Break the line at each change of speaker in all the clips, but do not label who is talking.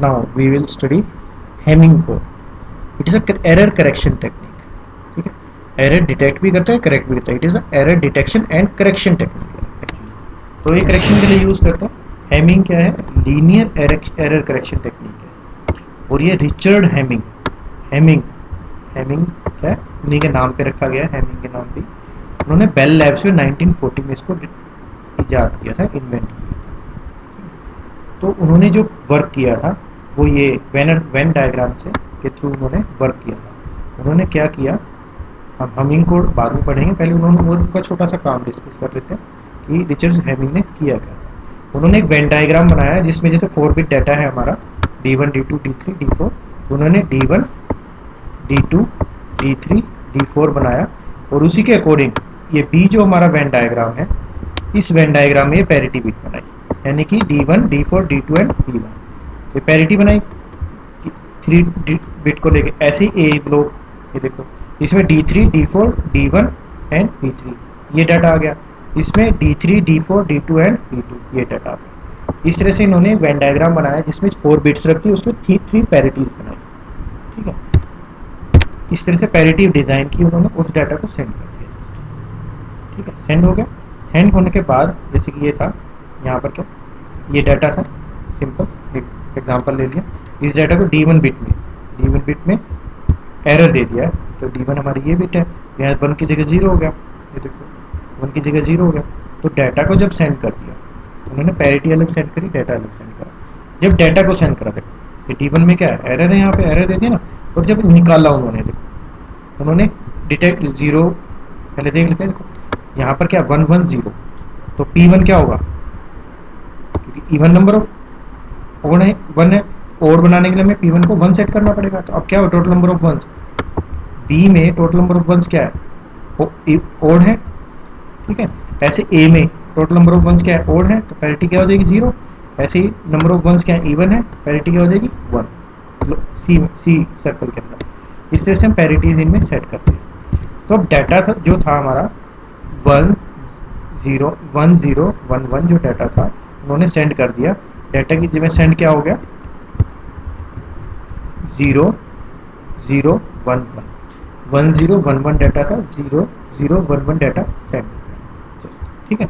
Now we will study Hamming code. It is a error correction technique. ठीक है, error detect भी करता है, करेक्ट भी करता है। It is a error detection and correction technique actually. तो ये करेक्शन के लिए यूज़ करते हैं। हेमिंग क्या है? लीनियर एरर करेक्शन टेक्निक है। और ये रिचर्ड हेमिंग, हेमिंग हेमिंग क्या है, उन्हीं के नाम पे रखा गया है, हेमिंग के नाम पे। उन्होंने बेल लैब्स में 1940 में इसको इजाद किया था, इन्वेंट किया था। तो उन्होंने जो वर्क किया था वो ये वेन डायग्राम से के थ्रू उन्होंने वर्क किया था। उन्होंने क्या किया, हम हमिंग कोड बाद में पढ़ेंगे, पहले उन्होंने वो उनका छोटा सा काम डिस्कस कर लेते हैं कि रिचर्ड हेमिंग ने किया क्या था। उन्होंने एक वेन डायग्राम बनाया जिसमें जैसे 4 बिट डाटा है हमारा, D1 D2 D3 D4। उन्होंने D1 D2 D3 D4 बनाया और उसी के अकॉर्डिंग ये B जो हमारा वेन डायग्राम है, इस वेन डायग्राम में ये पैरिटी बिट बनाई, यानी कि D1 D4 D2 and D1। तो पैरिटी बनाई 3 बिट को लेके। ऐसे ही ए ब्लॉक, ये देखो इसमें D3 D4 D1 and D3 ये डाटा आ गया। इसमें D3 D4 D2 and D2 ये डाटा आ गया। इस तरह से इन्होंने वेन डायग्राम बनाया जिसमें 4 बिट्स रखी, उसमें 3 पैरिटीज बनाई। ठीक है, इस तरह से पैरिटी डिज़ाइन की उन्होंने, उस डाटा को सेंड कर दिया जस्ट। ठीक है, सेंड हो गया। सेंड होने के बाद जैसे कि ये था, यहाँ पर क्या, ये डाटा था सिंपल, एक एग्जांपल ले लिया। इस डाटा को D1 बिट में एरर दे दिया है, तो D1 हमारी ये बिट है, यहाँ 1 की जगह 0 हो गया। ये देखो 1 की जगह 0 हो गया। तो डाटा को जब सेंड कर दिया उन्होंने, पैरिटी अलग सेंड करी, डाटा अलग सेंड करा। जब डाटा को सेंड करा, देखो ये D1 में क्या है, एरर है, यहाँ पे एरर दे दिया ना। और जब निकाला उन्होंने, देखो उन्होंने डिटेक्ट 0, पहले देख लेते हैं। देखो यहाँ पर क्या 110, तो P1 क्या होगा, क्योंकि इवन नंबर ऑफ ओड है, 1 है। ओड बनाने के लिए हमें P1 को 1 सेट करना पड़ेगा। तो अब क्या हो, total number of ones, B में टोटल नंबर ऑफ वंस क्या है, ओड है। ठीक है, ऐसे ए में टोटल नंबर ऑफ वंस क्या है, ओड है, तो पैरिटी क्या हो जाएगी 0। ऐसे ही नंबर ऑफ वंस क्या है, इवन है, पैरिटी क्या हो जाएगी 1। सी सर्कल के अंदर इस तरह से हम पैरिटीज इनमें सेट करते हैं। तो अब डाटा था जो था हमारा 10 जो डाटा था उन्होंने सेंड कर दिया। डाटा की जगह सेंड क्या हो गया, 0011 डाटा था, 0011 डाटा सेंड हो गया। ठीक है,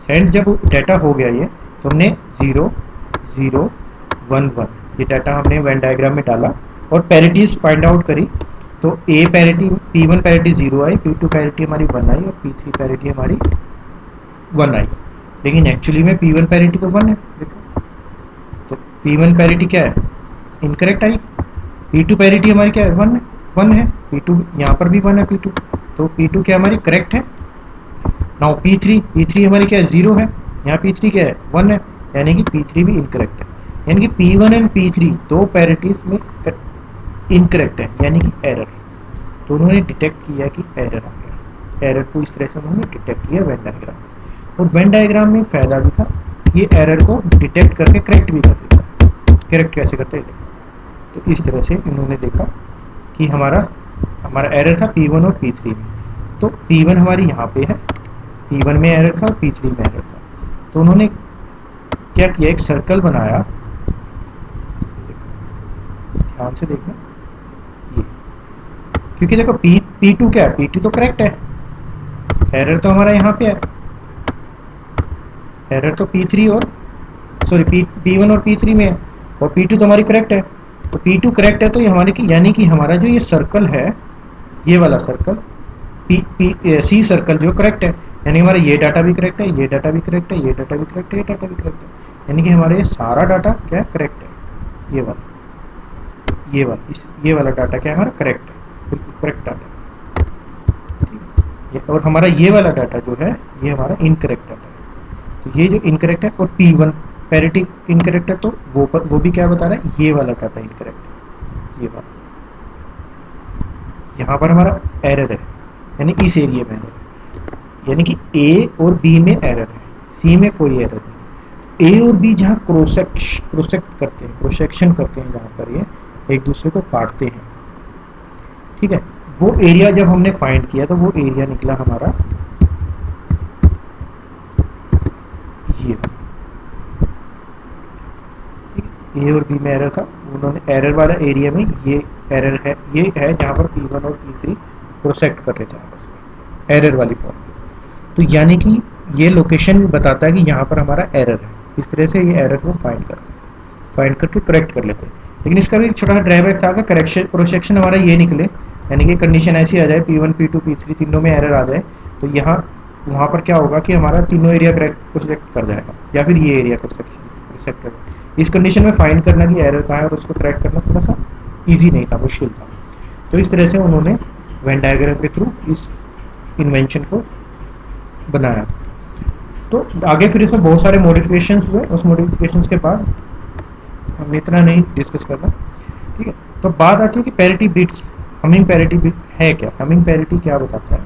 सेंड जब डाटा हो गया ये, तो हमने 0011 ये डाटा हमने वेन डायग्राम में डाला और पैरिटीज फाइंड आउट करी। तो ए पैरिटी, P1 पैरिटी 0 आई, P2 पैरिटी हमारी 1 आई और P3 पैरिटी हमारी 1 आई। लेकिन एक्चुअली में P1 पैरिटी तो 1 है, देखो। तो P1 पैरिटी क्या है, इनकरेक्ट आई। P2 पैरिटी हमारी क्या है, 1 है। P2 यहाँ पर भी 1 है P2, तो P2 क्या हमारी करेक्ट है। नाउ P3 हमारी क्या है, 0 है। यहाँ P3 क्या है, 1 है, यानी कि P3 भी इनकरेक्ट है। यानी कि P1 एंड P3 दो पैरिटीज में इनकरेक्ट है, यानी कि एरर। तो उन्होंने डिटेक्ट किया कि एरर आ गया। एरर को इस तरह से उन्होंने डिटेक्ट किया वेन डायग्राम में। और वेन डायग्राम में फायदा भी था, ये एरर को डिटेक्ट करके करेक्ट भी कर देता है। करेक्ट कैसे करते हैं, तो इस तरह से इन्होंने देखा कि हमारा हमारा एरर था P1 और P3 में। तो P1 हमारी यहाँ पे है, P1 में एरर था, P3 में एरर था। तो उन्होंने क्या किया, एक सर्कल बनाया, ध्यान से देखना ये, क्योंकि देखो P2 क्या है, P2 तो करेक्ट है, एरर तो हमारा यहाँ पे है। एरर तो P3 और सॉरी P1 और P3 में है, और P2 तो हमारी करेक्ट है। तो P2 करेक्ट है, तो ये हमारे की, यानी कि हमारा जो ये सर्कल है, ये वाला सर्कल सी सर्कल जो करेक्ट है, यानी हमारा ये डाटा भी करेक्ट है, ये डाटा भी करेक्ट है, ये डाटा भी करेक्ट है, ये डाटा भी करेक्ट है। यानी कि हमारा ये सारा डाटा क्या है, करेक्ट है। ये वाला डाटा क्या है, हमारा करेक्ट है, बिल्कुल करेक्ट डाटा है। और हमारा ये वाला डाटा जो है, ये हमारा इनकरेक्ट डाटा है। तो ये जो इनकरेक्ट है, और P1 पैरिटी इनकरेक्ट है, तो वो भी क्या बता रहा है, ये वाला डाटा इनकरेक्ट है, ये वाला। यहाँ पर हमारा एरर है, यानी इस एरिया में एरर है, यानी कि ए और बी में एरर है, सी में कोई एरर नहीं। ए और बी जहाँ क्रोसेक्शन करते हैं, जहाँ पर ये एक दूसरे को काटते हैं, ठीक है, वो एरिया जब हमने फाइंड किया तो वो एरिया निकला हमारा ये, ठीक है। ए और बी में एरर था, उन्होंने एरर वाला एरिया में ये एरर है, ये है जहाँ पर P1 और P3 प्रोसेक्ट कर रहे थे आपस में एरर वाली फॉर्म। तो यानी कि ये लोकेशन बताता है कि यहाँ पर हमारा एरर है, इस तरह से ये एरर को फाइंड करके करेक्ट कर लेते हैं। लेकिन इसका भी एक छोटा सा ड्राइबैक था, अगर करेक्शन प्रोसेक्शन हमारा ये निकले, यानी कि कंडीशन ऐसी आ जाए P1 P2 P3 तीनों में एरर आ जाए, तो यहाँ वहाँ पर क्या होगा कि हमारा तीनों एरिया प्रोसेक्ट कर जाएगा, या फिर ये एरिया प्रोसेक्ट कर। इस कंडीशन में फाइंड करना कि एरर कहाँ है और उसको करेक्ट करना थोड़ा सा ईजी नहीं था, मुश्किल था। तो इस तरह से उन्होंने वेन डायग्राम के थ्रू इस इन्वेंशन को बनाया। तो आगे फिर इसमें बहुत सारे मॉडिफिकेशंस हुए, उस मॉडिफिकेशंस के बाद हमने इतना नहीं डिस्कस करना, ठीक है। तो बात आती है कि parity bits, humming parity bit है क्या। हमिंग पैरिटी क्या बताता है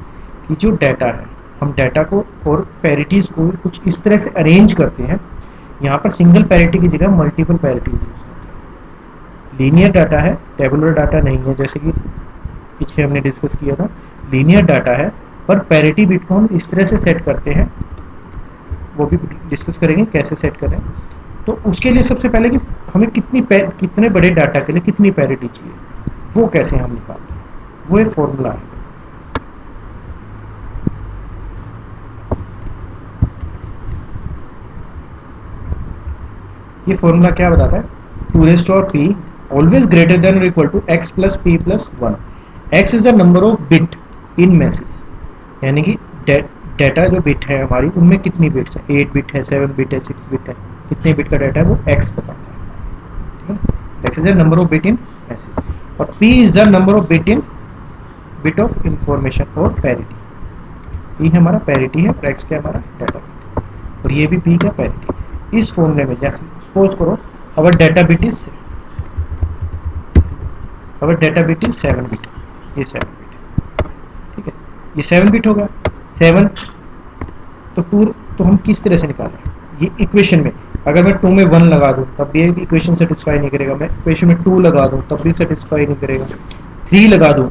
कि जो डाटा है, हम डाटा को और पैरिटीज को कुछ इस तरह से अरेंज करते हैं, यहाँ पर सिंगल पैरिटी की जगह मल्टीपल पैरिटीज यूज करते हैं। लीनियर डाटा है, टेबुलर डाटा नहीं है, जैसे कि पीछे हमने डिस्कस किया था। लीनियर डाटा है, पर पैरिटी बिट को हम इस तरह से सेट करते हैं, वो भी डिस्कस करेंगे कैसे सेट करें। तो उसके लिए सबसे पहले कि हमें कितने बड़े डाटा के लिए कितनी पैरिटी चाहिए, वो कैसे हम निकालते हैं, वो एक फॉर्मूला है। ये फॉर्मूला क्या बताता है, 2 और p ऑलवेज ग्रेटर देन और equal to x plus p plus 1। x is the number of bit in message, यानी कि डाटा जो बिट है हमारी, उनमें कितनी बिट्स है, 8 बिट है, 7 बिट है, 6 बिट है, कितने बिट का डाटा है वो x बताता है, ठीक है। x is the number of bit in message, और p is the number of bit of information और पैरिटी। p हमारा पैरिटी है और x क्या हमारा डाटा बिट, और ये भी p का पैरिटी। इस फॉर्मूले में जैसे सपोज करो अवर डाटा बिट इज 7 बिट, ये 7 बिट है, ठीक है, ये 7 बिट होगा 7। तो 2, तो हम किस तरह से निकालें, ये इक्वेशन में अगर मैं 2 में 1 लगा दूं तब भी इक्वेशन सेटिस्फाई नहीं करेगा, मैं इक्वेशन में 2 लगा दूं तब भी सेटिस्फाई नहीं करेगा, 3 लगा दूं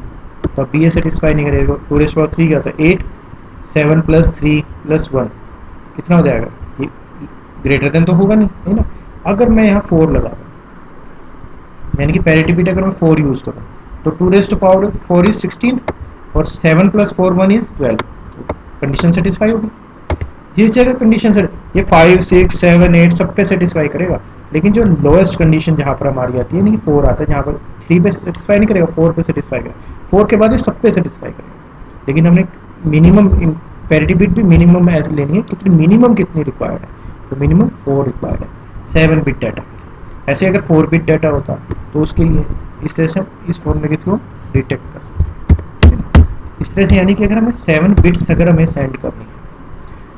तब भी ये सेटिस्फाई नहीं करेगा। 2 क्या होता है 8, 7 प्लस 3 प्लस 1 कितना हो जाएगा, ये ग्रेटर देन तो होगा नहीं, है ना। अगर मैं यहाँ 4 लगा दूं, यानी कि पैरिटी बिट अगर मैं 4 यूज करूँ, तो 2 4 इज 16 और 7 प्लस 4 1 इज 12, तो कंडीशन सेटिस्फाई होगी। जिस जगह कंडीशन से ये 5 6 7 8 सब पे सेटिस्फाई करेगा, लेकिन जो लोएस्ट कंडीशन जहाँ पर हमारी आती है, यानी कि 4 आता है, जहाँ पर 3 पे सेटिस्फाई नहीं करेगा, 4 पे सेटिस्फाई करेगा, 4 के बाद ये सब पे सेटिस्फाई करेगा। लेकिन हमने मिनिमम पैरिटी बिट भी मिनिमम ऐसे लेनी है, कितनी मिनिमम कितनी रिक्वायर्ड है, तो मिनिमम 4 रिक्वायर्ड है 7 बिट डाटा। ऐसे अगर 4 बिट डाटा होता तो उसके लिए इस तरह से हम इस फॉर्मूले के थ्रू डिटेक्ट कर सकते हैं, इस तरह से। यानी कि अगर हमें 7 बिट्स अगर हमें सेंड करनी है,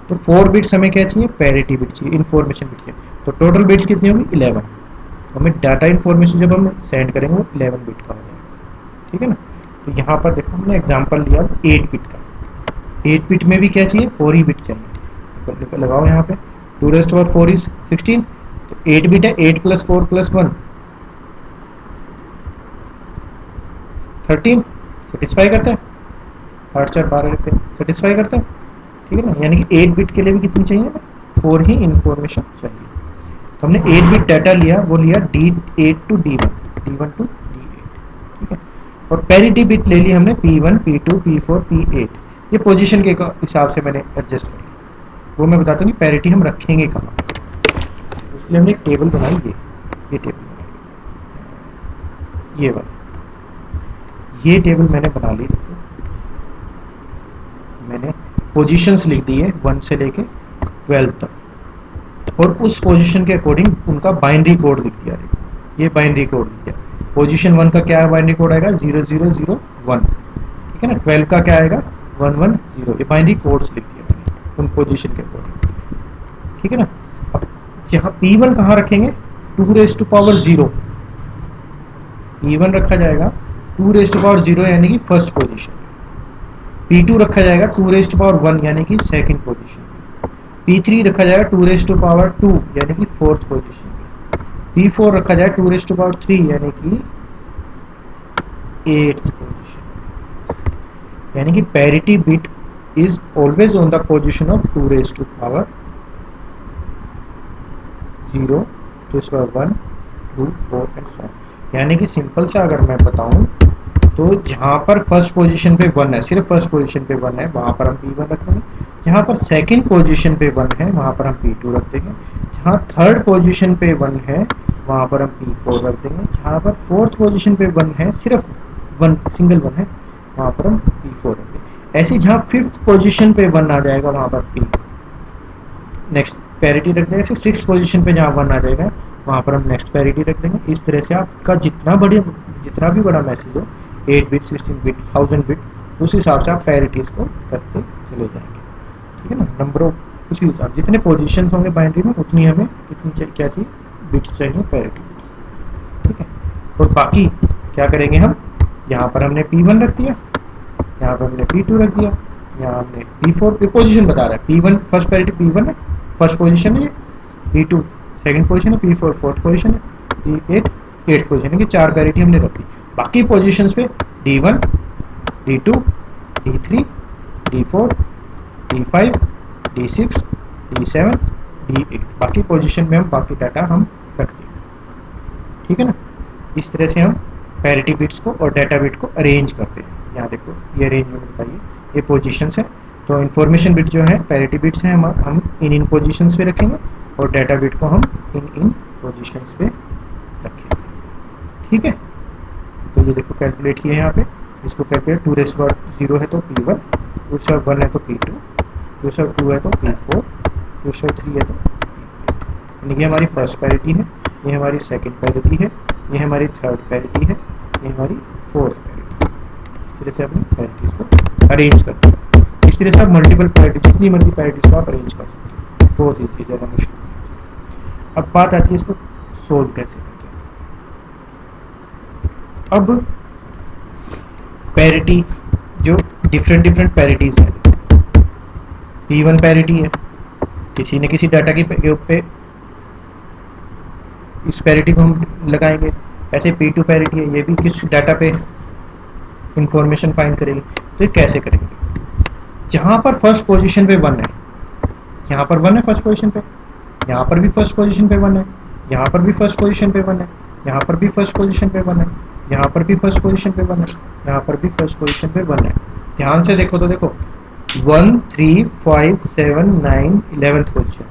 तो 4 बिट्स हमें क्या चाहिए, पैरिटी बिट चाहिए, इन्फॉर्मेशन बिट चाहिए, तो टोटल बिट्स कितनी होगी 11। तो हमें डाटा इन्फॉर्मेशन जब हम सेंड करेंगे वो 11 बिट का हो जाएगा, ठीक है ना। तो यहाँ पर देखो हमने एग्जांपल लिया 8 बिट का, 8 बिट में भी क्या चाहिए, 4 ही बिट चाहिए, तो लगाओ यहाँ पे 2 4 इज 16, तो 8 बिट है, 8 प्लस 4 प्लस 1 13 सेटिस्फाई करता है, 8 4 12 करते हैं सेटिस्फाई करता है, ठीक है ना। यानी कि 8 बिट के लिए भी कितनी चाहिए, 4 ही इंफॉर्मेशन चाहिए। तो हमने 8 बिट डाटा लिया, वो लिया D8 to D1, D1 to D8, ठीक है। और पैरिटी बिट ले ली हमने P1 P2 P4 P8, ये पोजीशन के हिसाब से मैंने एडजस्ट कर लिया। वो मैं बताता हूँ कि पैरिटी हम रखेंगे कहाँ, उसके लिए हमने एक टेबल बनाई, ये टेबल बनाई, ये वाली, ये टेबल मैंने बना ली। मैंने पोजीशंस लिख दी है 1 से लेके 12 तक, और उस पोजीशन के अकॉर्डिंग उनका बाइनरी कोड लिख दिया, ये बाइनरी कोड लिख दिया। पोजीशन 1 का क्या बाइनरी कोड आएगा 0001, ठीक है ना। 12 का क्या आएगा 110, ये बाइनरी कोड्स लिख दिया मैंने उन पोजीशन के अकॉर्डिंग, ठीक है ना। अब यहाँ P1 कहाँ रखेंगे, 2⁻0, P1 रखा जाएगा 2⁻0 यानी कि फर्स्ट पोजीशन, P2 रखा जाएगा 2⁻1 यानी कि सेकंड पोजीशन, P3 रखा जाएगा 2⁻2 यानी कि फोर्थ पोजीशन, P4 रखा जाएगा 2⁻3 यानी कि 8th पोजीशन। यानी कि parity bit is always on the position of 2⁻0, 2⁻1, 2 4 and so on. यानी कि सिंपल सा अगर मैं बताऊं तो जहाँ पर फर्स्ट पोजीशन पे 1 है, सिर्फ फर्स्ट पोजीशन पे 1 है, वहाँ पर हम P1 रखेंगे। जहाँ पर सेकंड पोजीशन पे 1 है, वहाँ पर हम P2 रख देंगे। जहाँ थर्ड पोजीशन पे 1 है, वहाँ पर हम P4 रख देंगे। जहाँ पर फोर्थ पोजीशन पे 1 है, सिर्फ 1 सिंगल 1 है, वहाँ पर हम P4 रख देंगे। ऐसे जहाँ फिफ्थ पोजीशन पे 1 आ जाएगा, वहाँ पर P नेक्स्ट पैरिटी रख देंगे। सिक्स पोजीशन पे जहाँ 1 आ जाएगा, वहाँ पर हम नेक्स्ट पैरिटी रख देंगे। इस तरह से आपका जितना भी बड़ा मैसेज हो, 8 बिट 16 बिट 1000 बिट, उस हिसाब से आप पैरिटीज को रखते चले जाएंगे। ठीक है ना, नंबर ऑफ उसी हिसाब जितने पोजीशन होंगे बाइनरी में, उतनी हमें कितनी क्या चाहिए, बिट्स चाहिए, पैरिटी बिट्स। ठीक है, और बाकी क्या करेंगे हम, यहाँ पर हमने P1 रख दिया, यहाँ पर हमने P2 रख दिया, यहाँ हमने P4 पोजीशन बता रहा है। P1 फर्स्ट पैरिटी P1 है, फर्स्ट पोजीशन है ये। P2 सेकंड पोजीशन है, P4 फोर्थ पोजीशन है, P8 एट्थ पोजीशन है। कि 4 पैरिटी हमने रखी। बाकी पोजीशंस पे D1 D2 D3 D4 D5 D6 D7 D8, बाकी पोजीशन में हम बाकी डाटा हम रखते हैं। ठीक है ना, इस तरह से हम पैरिटी बिट्स को और डाटा बिट को अरेंज करते हैं। यहाँ देखो ये अरेंजमेंट बताइए, ये पोजीशंस है। तो इन्फॉर्मेशन बिट जो है पैरिटी बिट्स हैं, हम इन पोजीशंस पे रखेंगे, और डाटा बिट को हम इन पोजीशंस पे रखेंगे। ठीक है, तो ये देखो कैलकुलेट किए हैं यहाँ पे। इसको कैलकुलेट 2 रेज़ पावर 0 है तो P1, 2 रेज़ पावर 1 है तो P2, 2 रेज़ पावर 2 है तो P4, 2 रेज़ पावर 3 है तो P8। यानी कि हमारी फर्स्ट पैरिटी है, ये हमारी सेकंड पैरिटी है, ये हमारी थर्ड पैरिटी है, ये हमारी फोर्थ पैरिटी है। इस तरह से अपनी पैरिटीज को अरेंज करते हैं। इस तरह से आप मल्टीपल पैरिटी, जितनी मर्जी पैरिटीज को आप अरेंज कर सकते हैं। बहुत ईजी, ज़्यादा मुश्किल नहीं। अब बात आती है इसको सोल्व कैसे करते हैं। अब पैरिटी जो डिफरेंट पैरिटीज हैं, P1 पैरिटी है, किसी न किसी डाटा के ऊपर इस पैरिटी को हम लगाएंगे। ऐसे P2 पैरिटी है, ये भी किस डाटा पे इंफॉर्मेशन फाइंड करेगी। तो ये कैसे करेंगे, जहाँ पर फर्स्ट पोजीशन पे 1 है, यहाँ पर 1 है फर्स्ट पोजीशन पे, यहाँ पर भी फर्स्ट पोजीशन पे 1 है, यहाँ पर भी फर्स्ट पोजीशन पे 1 है, यहाँ पर भी फर्स्ट पोजीशन पे 1 है, यहाँ पर भी फर्स्ट पोजीशन पे 1 है, यहाँ पर भी फर्स्ट पोजीशन पे 1 है। ध्यान से देखो तो देखो 1 3 5 7 9 11th पोजीशन,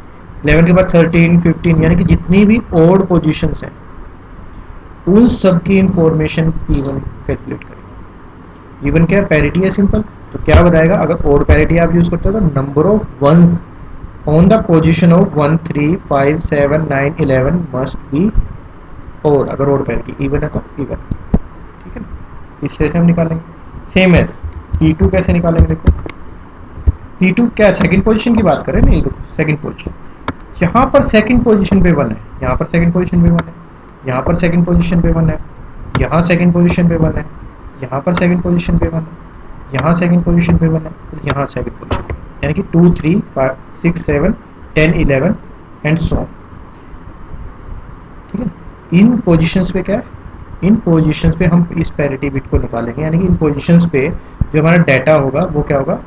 11 के बाद 13 15, यानी कि जितनी भी ओड पोजीशंस हैं उन सब की इंफॉर्मेशन P1 कैलकुलेट करेगा। P1 क्या है, पैरिटी है सिंपल। तो क्या बताएगा, अगर ओड पैरिटी आप यूज करते हो तो number of ones on the position of 1 3 5 7 9 11 must be odd. अगर ओड पैरिटी इवन है तो इवन। ठीक है ना, इस तरह से हम निकालेंगे। सेम एज P2 कैसे निकालेंगे, देखो P2 क्या सेकंड पोजीशन की बात करें, नहीं देखो सेकंड पोजीशन, यहाँ पर सेकंड पोजीशन पे 1 है, यहाँ पर सेकंड पोजीशन पे 1 है, यहाँ पर सेकंड पोजीशन पे 1 है, यहाँ सेकंड पोजीशन पे 1 है, यहाँ पर सेकंड पोजीशन पे 1 है, यहाँ सेकंड पोजीशन पे 1 है, और यहाँ सेकंड पोजीशन पे, यानी कि 2 3 5 6 7 10 11 एंड सो ऑन। ठीक है, इन पोजीशंस पे क्या है, इन पोजीशंस पे हम इस पैरिटी बिट को निकालेंगे। यानी कि इन पोजीशंस पे जो हमारा डाटा होगा वो क्या होगा,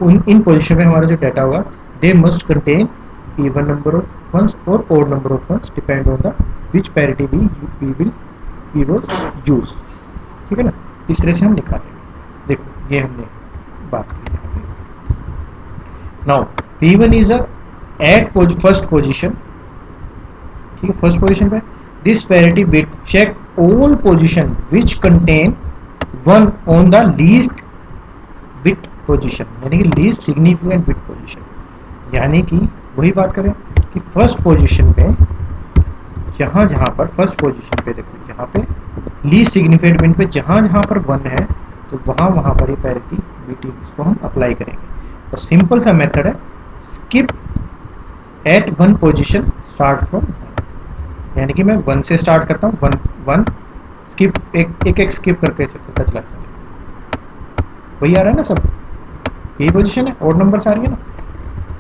इन पोजीशन पे हमारा जो डाटा होगा they must contain even number of ones or odd number of ones depend on the which parity we was use। ठीक है ना, इस तरह से हम निकालेंगे। देखो ये हमने बात की। Now P1 is at first position. ठीक है, फर्स्ट पोजीशन पे this parity bit check all position which contain 1 on the least bit position, यानी कि लीस्ट सिग्निफिकेंट बिट पोजीशन। यानी कि वही बात करें कि फर्स्ट पोजीशन पे जहाँ जहाँ पर फर्स्ट पोजीशन पे देखो, यहाँ पे लीस्ट सिग्निफिकेंट बिट पे जहाँ जहाँ पर 1 है तो वहाँ पर ये पैरिटी बिट को हम अप्लाई करेंगे। और सिंपल सा मेथड है, skip at 1 position start from 1। यानी कि मैं 1 से स्टार्ट करता हूँ, 1 स्किप एक स्किप करके चलता चला जाता है। वही आ रहा है ना, सब यही पोजीशन है, और नंबर आ रही है ना।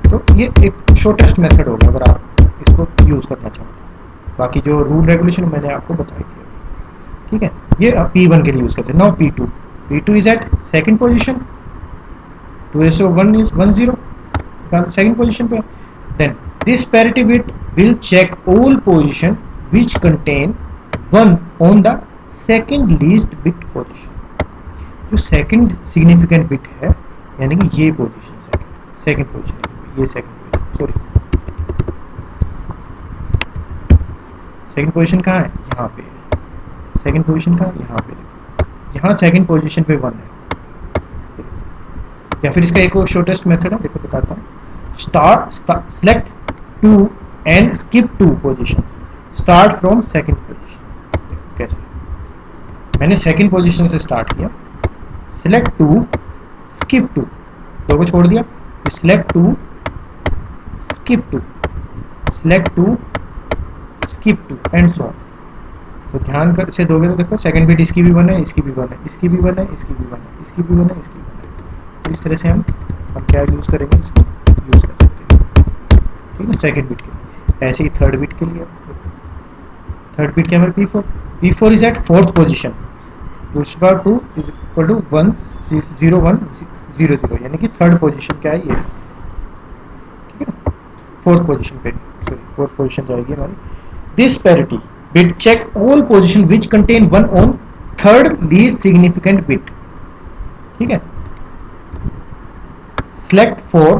तो ये एक शॉर्टेस्ट मेथड होगा अगर आप इसको यूज़ करना चाहो। बाकी जो रूल रेगुलेशन मैंने आपको बताई थी। ठीक है, ये P1 के लिए यूज़ करते हैं। Now P2 is at second position, 2:1 is 10 second position पे। Then this parity bit will check all position which contain 1 on the second least bit position. जो सेकेंड सिग्निफिकेंट बिट है यानी कि ये पोजिशन सेकेंड पोजिशन, ये second sorry second position कहाँ है, यहाँ पे है। सेकेंड पोजिशन कहाँ है, यहाँ पे। यहाँ सेकेंड पोजिशन पे 1 है। या फिर इसका एक और शॉर्टेस्ट मेथड है, देखो बताता हूँ। Select 2 and skip 2 positions, start from second position. कैसे, मैंने सेकेंड पोजिशन से स्टार्ट किया, सिलेक्ट 2 स्किप 2, 2 को छोड़ दिया, select 2 skip 2, select 2 skip 2 and so. तो ध्यान से दोगे तो देखो सेकेंड बिट इसकी भी 1 है, इसकी भी 1 है, इसकी भी 1 है, इसकी भी 1 है, इसकी भी 1 है, इसकी भी 1 है। तो इस तरह से हम क्या यूज़ करेंगे, इसको यूज़ कर सकते हैं। ठीक है, सेकेंड बिट के लिए। ऐसे ही थर्ड बिट के लिए, थर्ड बिट क्या है, P4 is eight fourth position, उसका 2 इज इक्वल टू 1 0 1 0 0, यानी कि थर्ड पोजिशन क्या है ये। ठीक है, फोर्थ पोजिशन पे, सॉरी फोर्थ पोजिशन जाएगी हमारी। This parity bit check all position which contain 1 on third least significant bit। ठीक है, select 4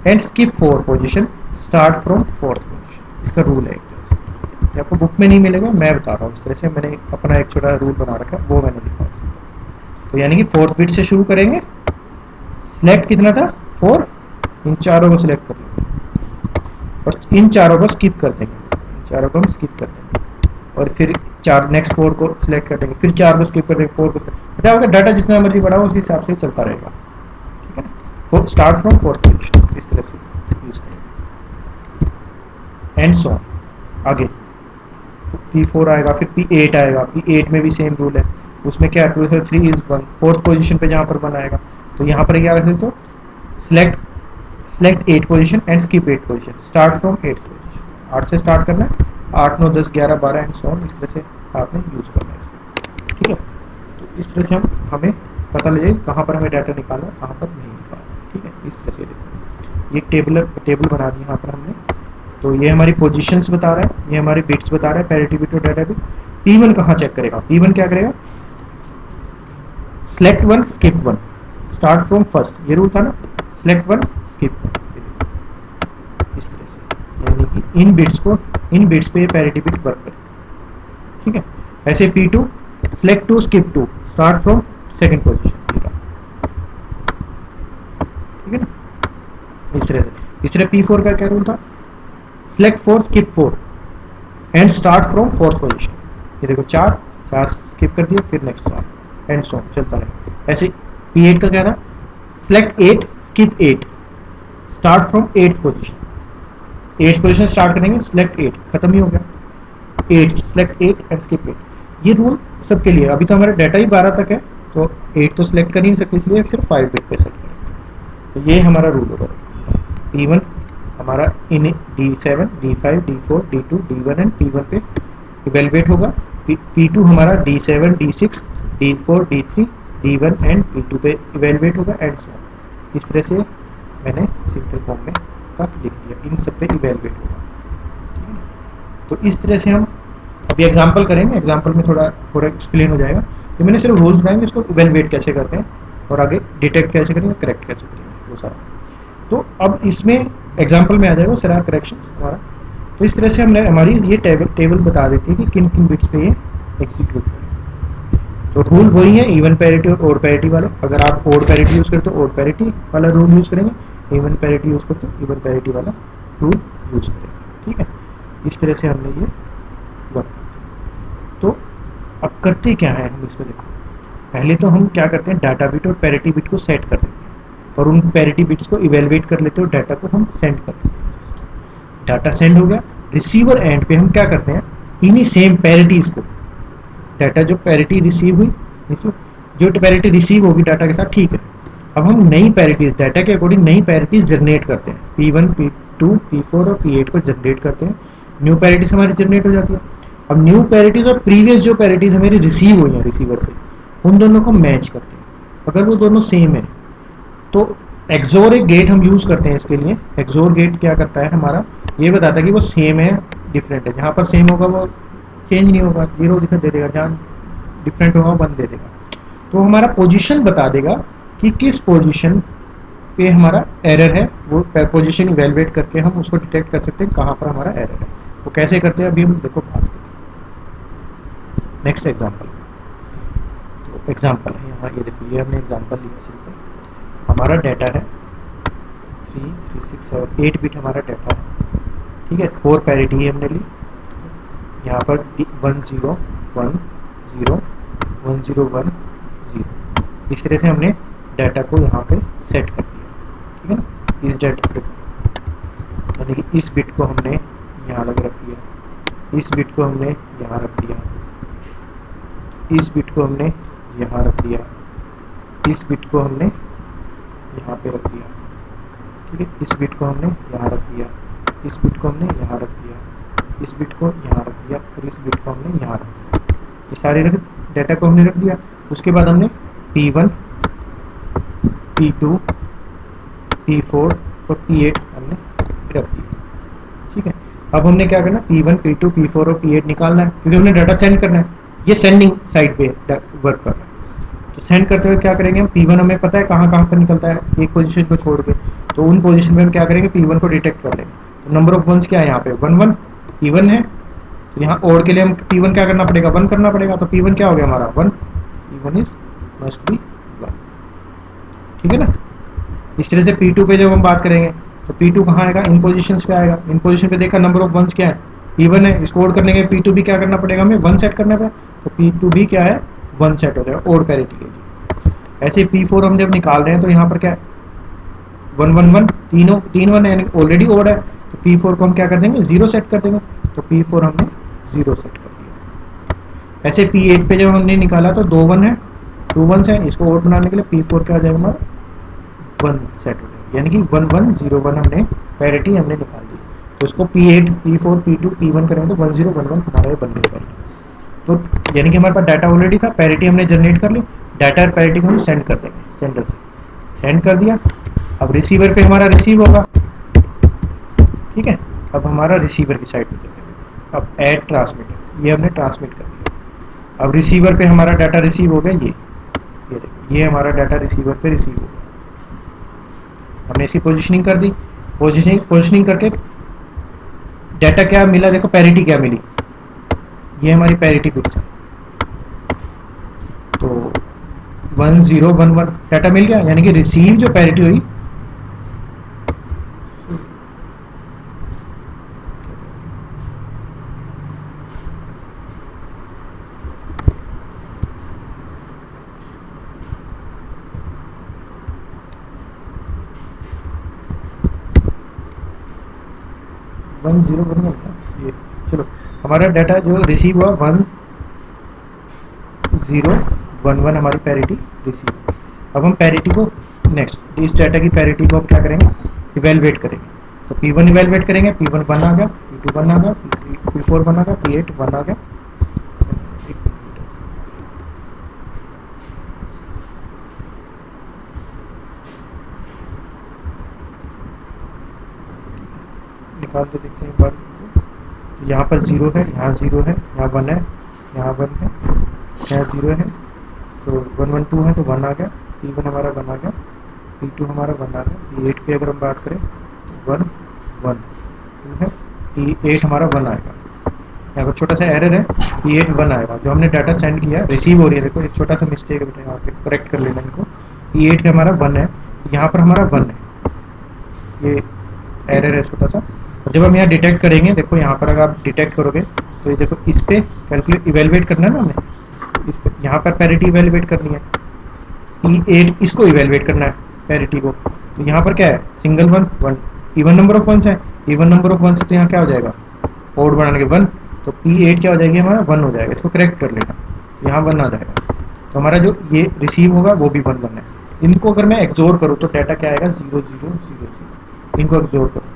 and skip 4 position, start from fourth position। इसका रूल है एक तरह से, आपको बुक में नहीं मिलेगा, मैं बता रहा हूँ इस तरह से। मैंने अपना एक छोटा रूल बना रखा है, वो मैंने लिखा है। तो यानी कि फोर्थ बिट से शुरू करेंगे, सिलेक्ट कितना था 4, इन चारों को सिलेक्ट कर लेंगे और इन चारों को स्किप कर देंगे, चारों को हम स्किप कर देंगे और फिर चार नेक्स्ट 4 को सिलेक्ट कर देंगे, फिर 4 को स्किप कर देंगे, 4 को मतलब आपका डाटा जितना मर्जी बढ़ाओ उस हिसाब से चलता रहेगा। ठीक है ना, स्टार्ट फ्रॉम फोर्थ पोजिशन, इस तरह से यूज करेंगे एंड सो आगे। P4 आएगा, फिर P8 आएगा, P8 में भी सेम रूल है। उसमें क्या है, 2 3 इज 1, फोर्थ पोजिशन पे जहाँ पर 1 आएगा तो यहाँ पर क्या कर सकते हो, select 8 position and skip 8 position, start from 8 position. 8 से स्टार्ट करना है, 8 9 10 11 12 एंड सो ऑन, इस तरह से आपने यूज़ करना है इसको। ठीक है, तो इस तरह से हमें पता लगे कहाँ पर हमें डाटा निकालना है, कहाँ पर नहीं निकालना। ठीक है, इस तरह से देखो, ये टेबल बना दी यहाँ पर हमने। तो ये हमारी पोजीशंस बता रहा है, ये हमारे बिट्स बता रहा है, पैरिटी बिट और डाटा बिट। P1 कहाँ चेक करेगा, P1 क्या करेगा, select 1 skip 1, start from first, ये रूल था ना, सिलेक्ट 1 स्किप 1, इस तरह से, यानी कि इन बिट्स पे पैरिटी बिट वर्क करे। ठीक है, ऐसे P2 select 2 skip 2, start from second position. ठीक है ना, इस तरह से। इस तरह P4 का क्या रूल था, select 4 skip 4 and start from fourth position. ये देखो 4 स्किप कर दिया, फिर नेक्स्ट 4 एंड सो चलता रहे। ऐसे P8 का क्या था, select 8 skip 8, start from 8th position. 8th position start करेंगे, सिलेक्ट 8, खत्म ही हो गया, 8 सिलेक्ट 8 एंड स्किप 8। ये रूल सबके लिए। अभी तो हमारा डाटा ही 12 तक है, तो 8 तो सिलेक्ट कर ही नहीं सकते, इसलिए सिर्फ 5 बिट पे सेट करेंगे। तो ये हमारा रूल होगा। P1 हमारा इन D7 D5 D4 D2 D1 and P1 पे इवेलुएट होगा। P2 हमारा D7 D6 D4 D3 D1 and P2 पे इवेलुएट होगा एंड सो। इस तरह से मैंने सिंपल फॉर्म में का लिख दिया, इन सब पे इवेलुएट होगा। ठीक है, तो इस तरह से हम अभी एग्जांपल करेंगे, एग्जांपल में थोड़ा एक्सप्लेन हो जाएगा। तो मैंने सिर्फ रूल्स बताएंगे, इसको इवेलुएट कैसे करते हैं और आगे डिटेक्ट कैसे करेंगे, करेक्ट कैसे करेंगे, वो सारा। तो अब इसमें एग्जांपल में आ जाएगा सारा करेक्शन हमारा। तो इस तरह से हमने हमारी ये टेबल बता देती है कि किन किन बिट्स पे ये एग्जीक्यूट करें। तो रूल वही है, इवन पैरिटी और ओड पैरिटी वाले। अगर आप ओड पैरिटी यूज़ करते हो ओड पैरिटी वाला रूल यूज़ करेंगे, इवन पैरिटी यूज़ करते हो इवन पैरिटी वाला रूल यूज़ करेंगे। ठीक है, इस तरह से हमने ये वर्क करते। तो अब करते क्या है हम इसमें, देखो पहले तो हम क्या करते हैं, डाटा बिट और पैरिटी बिट को सेट कर देते हैं और उन पैरिटी बिट्स को इवेलुएट कर लेते हो, डाटा को हम सेंड कर देते हैं। डाटा सेंड हो गया, रिसीवर एंड पे हम क्या करते हैं, इन्हीं सेम पैरिटीज को, डाटा जो पैरिटी रिसीव हुई, जो पैरिटी रिसीव होगी डाटा के साथ, ठीक है, अब हम नई पैरिटीज डाटा के अकॉर्डिंग नई पैरिटीज जनरेट करते हैं। P1 P2 P4 और P8 को जनरेट करते हैं, न्यू पैरिटीज हमारी जनरेट हो जाती है। अब न्यू पैरिटीज और प्रीवियस जो पैरिटीज हमारी रिसीव हुई है रिसीवर से, उन दोनों को मैच करते हैं। अगर वो दोनों सेम है तो एक्सोर एक गेट हम यूज़ करते हैं इसके लिए। एक्सोर गेट क्या करता है, हमारा ये बताता है कि वो सेम है डिफरेंट है, जहाँ पर सेम होगा वो चेंज नहीं होगा, जीरो दिखा दे देगा, जहाँ डिफरेंट होगा वन दे देगा। तो हमारा पोजीशन बता देगा कि किस पोजीशन पे हमारा एरर है, वो पोजीशन इवेलुएट करके हम उसको डिटेक्ट कर सकते हैं कहाँ पर हमारा एरर है। वो कैसे करते हैं अभी हम देखो बात करते हैं। नेक्स्ट एग्जांपल, तो एग्जांपल है यहाँ, ये देखो ये हमने एग्जांपल लिया सिंपल। हमारा डाटा है 3 3 6 7 8 बिट हमारा डाटा है, ठीक है। 4 पैरिटी हमने ली, यहाँ पर 1 0 1 0 1 0 1 0, इस तरह से हमने डाटा को यहाँ पे सेट कर दिया, ठीक है ना। इस डाटा पे यानी कि इस बिट को हमने यहाँ लग रख दिया, इस बिट को हमने यहाँ रख दिया, इस बिट को हमने यहाँ रख दिया, इस बिट को हमने यहाँ पे रख दिया, ठीक है। इस बिट को हमने यहाँ रख दिया, इस बिट को हमने यहाँ रख दिया, इस बिट को यहाँ रख दिया और इस बिट को हमने यहाँ रख दिया। ये सारे डाटा को हमने रख दिया। उसके बाद हमने P1 P2 P4 और P8 हमने रख दिया, ठीक है। अब हमने क्या करना है, P1 P2 P4 और P8 निकालना है, क्योंकि हमने डाटा सेंड करना है। ये सेंडिंग साइड पे वर्क कर रहा है। तो सेंड करते हुए क्या करेंगे हम, P1 हमें पता है कहाँ कहाँ पर निकलता है, एक पोजीशन को छोड़ के, तो उन पोजीशन में हम क्या करेंगे, P1 को डिटेक्ट कर लेंगे। तो नंबर ऑफ वंस क्या है यहाँ पे, 1 1 P1 है, तो यहाँ ओड के लिए हम P1 क्या करना पड़ेगा, 1 करना पड़ेगा। तो P1 क्या हो गया हमारा 1, P1 इज मस्ट बी 1, ठीक है ना। इस तरह से P2 पे जब हम बात करेंगे तो P2 कहाँ आएगा, इन पोजीशंस पे आएगा। इन पोजीशन पे देखा नंबर ऑफ वंस क्या है, P1 है, इसको ओड करने के P2 भी क्या करना पड़ेगा हमें, 1 सेट करना पड़ेगा। तो P2 भी क्या है 1 सेट हो जाएगा ओड पैरिटी के लिए। ऐसे P4 हम जब निकाल रहे हैं तो यहाँ पर क्या है 1 1 1, तीनों 3 1 यानी ऑलरेडी ओड है, तो P4 को हम क्या कर देंगे 0 सेट कर देंगे। तो P4 हमने 0 सेट कर दिया। ऐसे P8 पे जब हमने निकाला तो 2 1 है, 2 1 है, इसको ओड बनाने के लिए P4 क्या आ जाएगा हमारा 1 सेट हो जाएगा, यानी कि 1 1 0 1 हमने पैरिटी हमने निकाल दी। तो इसको P8 P4 P2 P1 करेंगे तो 1 0 1 1 हमारा ये बनने पैरिटी। तो यानी कि हमारे पास डाटा ऑलरेडी था, पैरिटी हमने जनरेट कर ली, डाटा और पैरिटी को हम सेंड कर देंगे, सेंडर से सेंड कर दिया। अब रिसीवर पे हमारा रिसीव होगा, ठीक है। अब हमारा रिसीवर की साइड पे चलते हैं। अब ऐड ट्रांसमिटर, ये हमने ट्रांसमिट कर दिया। अब रिसीवर पे हमारा डाटा रिसीव हो गया, ये देखो ये हमारा डाटा रिसीवर पे रिसीव हो गया। हमने इसकी पोजीशनिंग कर दी, पोजीशनिंग करके डाटा क्या मिला, देखो पैरिटी क्या मिली, ये हमारी पैरिटी बिट्स है। तो 1 0 1 1 डाटा मिल गया, यानी कि रिसीव जो पैरिटी हुई 1 0 1 1 ये, चलो हमारा डाटा जो रिसीव हुआ 1 0 1 1 हमारी पैरिटी रिसीव। अब हम पैरिटी को नेक्स्ट इस डाटा की पैरिटी को हम क्या करेंगे, इवेलुएट करेंगे। तो P1 इवेलुएट करेंगे, P1 1 आ गया, P2 1 आ गया, P4 1 आ गया, P8 1 आ गया। निकाल के देखते हैं एक बार। तो यहाँ पर 0 है, यहाँ 0 है, यहाँ 1 है, यहाँ 1 है, यहाँ 0 है, तो 1 1 2 है तो 1 आ गया, P1 हमारा 1 आ गया, P2 हमारा 1 आ गया, P8 पे अगर हम बात करें तो 1 1 2 है, P8 हमारा 1 आएगा। यहाँ पर छोटा सा एरर है, P8 1 आएगा। जो हमने डाटा सेंड किया रिसीव हो रही है, देखो एक छोटा सा मिस्टेक है बेटा, यहाँ पे करेक्ट कर लेना इनको। P8 का हमारा 1 है, यहाँ पर हमारा 1 है, ये एरर है छोटा सा। और जब हम यहाँ डिटेक्ट करेंगे, देखो यहाँ पर अगर आप डिटेक्ट करोगे तो ये देखो इस पे कैलकुलेट इवेलुएट करना है ना हमें, इस पे यहाँ पर पैरिटी इवेलुएट करनी है, P8 इसको इवेलुएट करना है पैरिटी को। तो यहाँ पर क्या है single 1 1, even number of ones है, इवन नंबर ऑफ वंस तो यहाँ क्या हो जाएगा ओड बनाने के 1, तो P8 क्या हो जाएगी हमारा 1 हो जाएगा। इसको करेक्ट कर लेना, यहाँ 1 आ जाएगा। तो हमारा जो ये रिसीव होगा वो भी 1 1 है। इनको अगर मैं एक्सोर करूँ तो डाटा क्या आएगा 0 0 0 0, इनको एक्सोर करूँ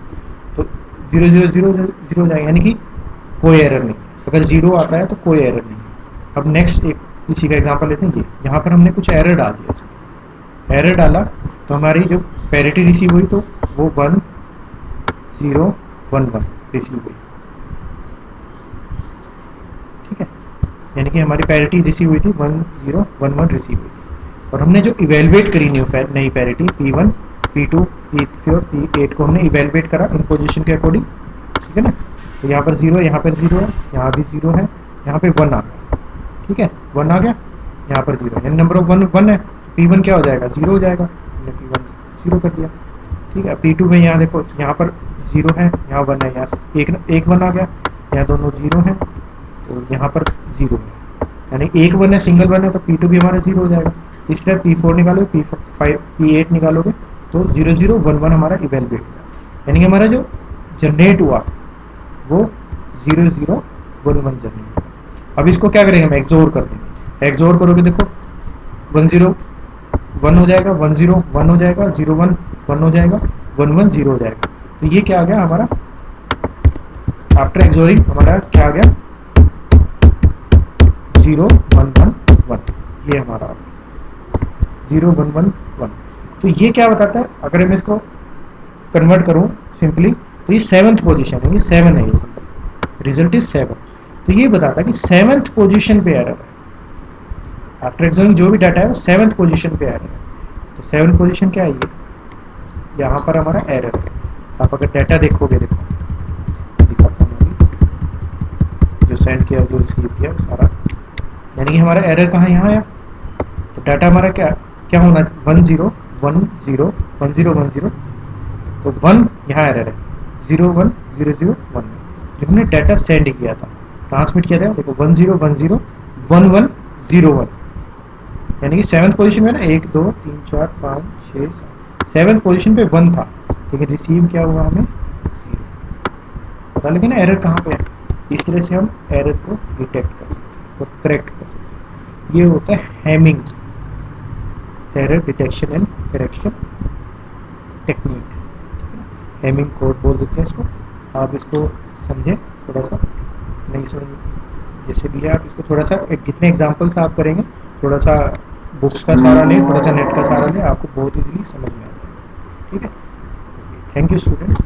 तो 0 0 0 0 हो जाएगा, यानी कि कोई एरर नहीं। अगर 0 आता है तो कोई एरर नहीं। अब नेक्स्ट एक इसी का एग्जांपल लेते हैं, ये यहाँ पर हमने कुछ एरर डाल दिया, एरर डाला तो हमारी जो पैरिटी रिसीव हुई तो वो 1 0 1 1 रिसीव हुई। यानी कि हमारी पैरिटी रिसीव हुई थी 1011 रिसीव हुई थी। और हमने जो इवेलुएट करी नई parity P1 P2 P4 P8 को हमने इवेलुएट करा इन पोजीशन के अकॉर्डिंग, ठीक है ना। तो यहाँ पर 0, यहाँ पर 0 है, यहाँ भी 0 है, यहाँ पे 1 आ गया, ठीक है 1 आ गया, यहाँ पर 0 यानी नंबर ऑफ 1 है। P1 क्या हो जाएगा 0 हो जाएगा, हमने P1 0 कर दिया, ठीक है। P2 में यहाँ देखो यहाँ पर 0 है, यहाँ 1 है, यहाँ एक 1 आ गया, यहाँ दोनों 0 हैं तो यहाँ पर 0 है, यानी एक 1 है सिंगल 1 है तो P2 भी हमारा 0 हो जाएगा। इस तरह P4 निकालोगे, P5 P8 निकालोगे तो 0 0 1 1 हमारा इवेलुएट हुआ, यानी कि हमारा जो जनरेट हुआ वो 0 0 1 1 जनरेट हुआ। अब इसको क्या करेंगे हम एक्सोर कर देंगे, एक्सोर करोगे देखो 1 0 1 हो जाएगा, 1 0 1 हो जाएगा, 0 1 1 हो जाएगा, 1 1 0 हो जाएगा। तो ये क्या आ गया हमारा आफ्टर एक्सोरिंग, हमारा क्या आ गया 0 1 1 1, ये हमारा 0 1 1 1। तो ये क्या बताता है, अगर मैं इसको कन्वर्ट करूं सिंपली तो ये 7th पोजीशन है, ये 7 है, ये रिजल्ट इज 7। तो ये बताता है कि 7th पोजीशन पे एरर है, आफ्टर एक्सोरिंग जो भी डाटा है वो 7th पोजीशन पे एरर है। तो 7th पोजीशन क्या है, ये यहाँ पर हमारा एरर है। आप अगर डाटा देखोगे, देखो दिखाता हूँ अभी, जो सेंड किया जो रिसीव किया वो सारा, यानी कि हमारा एरर कहाँ यहाँ आया। तो डाटा हमारा क्या क्या होना 1 0 1 0 1 0 1 0, तो 1 यहाँ एरर है, 0 1 0 0 1 जो हमने डाटा सेंड किया था, ट्रांसमिट किया था, देखो 1 0 1 0 1 1 0 1, यानी कि 7th पोजीशन में ना 1 2 3 4 5 6 7th पोजीशन पे 1 था, लेकिन रिसीव क्या हुआ हमें 0। पता लगे ना एरर कहाँ पे है। इस तरह से हम एरर को डिटेक्ट कर सकते हैं और करेक्ट कर सकते हैं। ये होता है Hamming, error detection and correction technique, Hamming code बोल देते हैं इसको। आप इसको समझें थोड़ा सा, नहीं समझ जैसे भी है आप इसको थोड़ा सा जितने एग्जांपल्स आप करेंगे, थोड़ा सा बुक्स का सहारा लें, थोड़ा सा नेट का सहारा लें, आपको बहुत इजीली समझ में आ जाएगा, ठीक है। Thank you students.